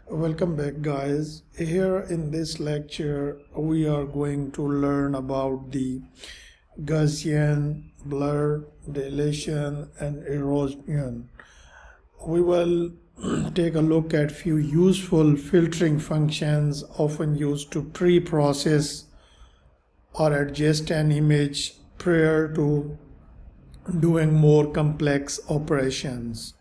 Welcome back, guys. Here in this lecture we are going to learn about the Gaussian, blur, dilation and erosion. We will take a look at few useful filtering functions often used to pre-process or adjust an image prior to doing more complex operations.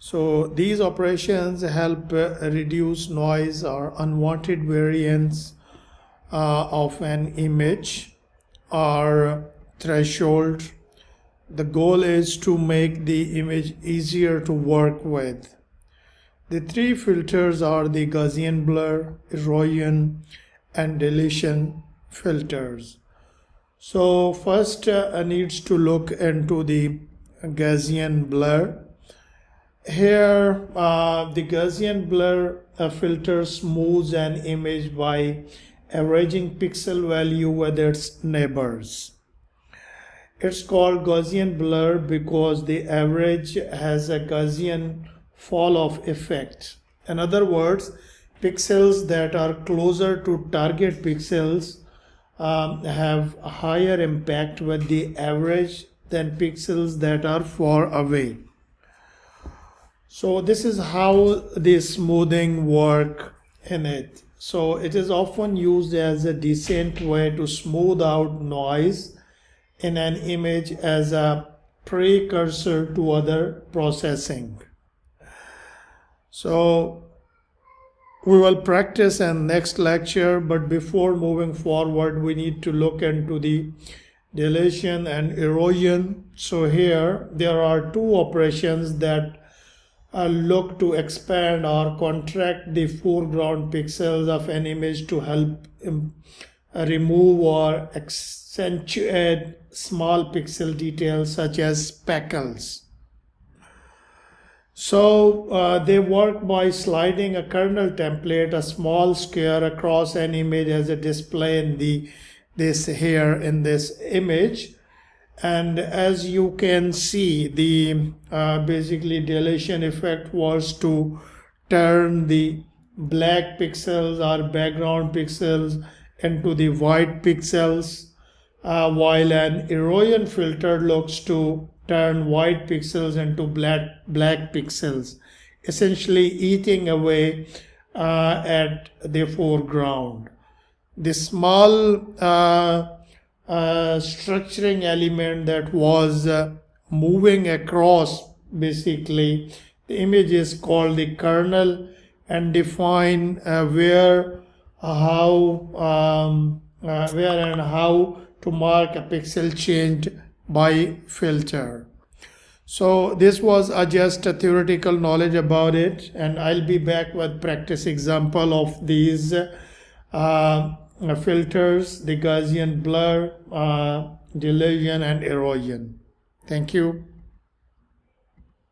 So these operations help reduce noise or unwanted variance of an image or threshold. The goal is to make the image easier to work with. The three filters are the Gaussian blur, erosion and dilation filters. So first needs to look into the Gaussian blur. Here the Gaussian blur filter smooths an image by averaging pixel value with its neighbors. It's called Gaussian blur because the average has a Gaussian fall-off effect. In other words, pixels that are closer to target pixels have a higher impact with the average than pixels that are far away. So this is how the smoothing work in it. So it is often used as a decent way to smooth out noise in an image as a precursor to other processing. So we will practice in next lecture, but before moving forward we need to look into the dilation and erosion. So here there are two operations that look to expand or contract the foreground pixels of an image to help remove or accentuate small pixel details such as speckles. So they work by sliding a kernel template, a small square, across an image as a display in this image. And as you can see, the basically dilation effect was to turn the black pixels or background pixels into the white pixels, while an erosion filter looks to turn white pixels into black pixels, essentially eating away at the foreground. The small structuring element that was moving across basically the image is called the kernel, and define where and how to mark a pixel change by filter. So this was just a theoretical knowledge about it, and I'll be back with practice example of these filters, the Gaussian blur, dilation and erosion. Thank you.